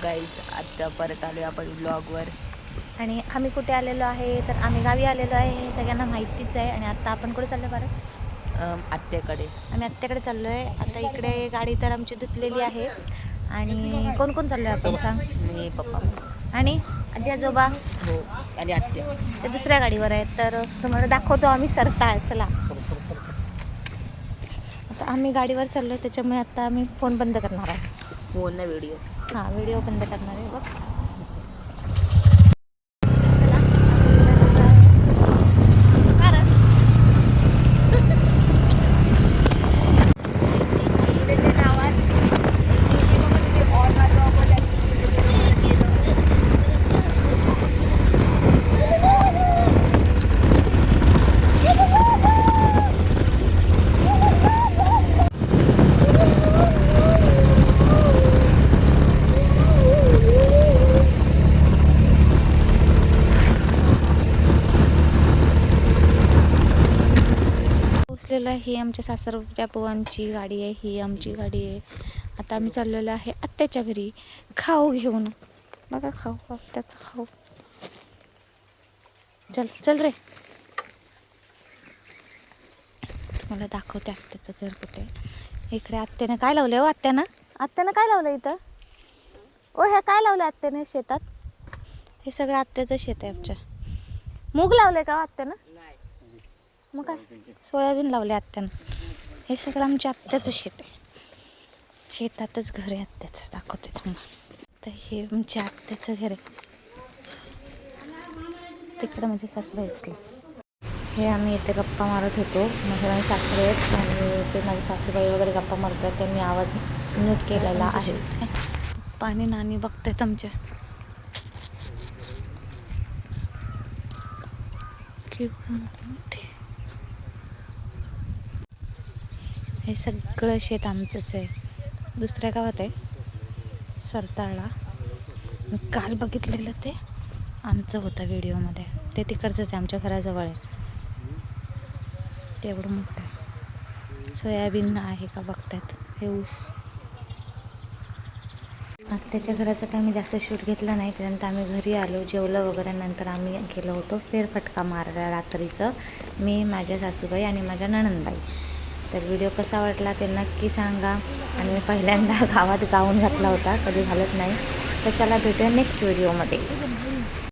Guys, आता परत आलो आपण ब्लॉगवर. आणि आम्ही कुठे आलेलो आहे तर आम्ही गावी आलेलो आहे, हे सगळ्यांना माहितीच आहे. आणि आता आपण कुठे चाललो बरं? आत्याकडे. आम्ही आत्याकडे चाललो आहे. आता इकडे गाडी तर आमची धुतलेली आहे. आणि कोण कोण चाललो आहे आपण सांग? मी, पप्पा आणि आजी आजोबा हो आणि आत्या ते दुसऱ्या गाडीवर आहेत. तर तुम्हाला दाखवतो आम्ही सरताळ. चला आता आम्ही गाडीवर चाललो आहे, त्याच्यामुळे आता आम्ही फोन बंद करणार आहे. फोन ना व्हिडिओ. हां, व्हिडिओ बंद करणार आहे बघ. पोचलेलो आहे. ही आमच्या सासरच्या बुवांची गाडी आहे, ही आमची गाडी आहे. आता आम्ही चाललेलो आहे आत्याच्या घरी खाऊ घेऊन. बघा खाऊ, आत्याचा खाऊ. चल चल रे, मला दाखवते आत्याचं घर कुठे. इकडे आत्याने काय लावलंय? हो आत्यानं काय लावलं इथं? ओ ह्या काय लावलं आत्याने शेतात? हे सगळं आत्याचं शेत आहे आमच्या. मूग लावलंय का आत्यानं? मग काय सोयाबीन लावले आत्यानं. हे सगळं आमच्या आत्याचं शेत आहे. शेतातच घर आहे आत्याचं, दाखवते थांबा. तर हे आमच्या आत्याचं घर आहे. तिकडं म्हणजे सासूबाई असले. हे आम्ही इथे गप्पा मारत होतो. माझे सासरे आहेत आणि ते माझे सासूबाई वगैरे गप्पा मारतात. त्यांनी आवाज म्यूट केलेला आहे. पाणी नाणी बघतायत आमच्या. हे सगळं शेत आमचंच आहे. दुसऱ्या गावात आहे सरताळला. काल बघितलेलं ते आमचं होतं व्हिडिओमध्ये. ते तिकडचंच आहे, आमच्या घराजवळ आहे. ते एवढं मोठं आहे. सोयाबीन आहे का बघतात. हे ऊस. त्याच्या घराचं काही मी जास्त शूट घेतलं नाही. त्यानंतर आम्ही घरी आलो, जेवलं वगैरे. नंतर आम्ही गेलो होतो फेरफटका मारायला रात्रीचं, मी, माझ्या सासूबाई आणि माझ्या नणंदबाई. तर व्हिडिओ कसा वाटला ते नक्की सांगा. आणि मी पहिल्यांदा गावात गाऊन घातला होता, कधी घालत नाही. तर चला भेटूया नेक्स्ट व्हिडिओमध्ये.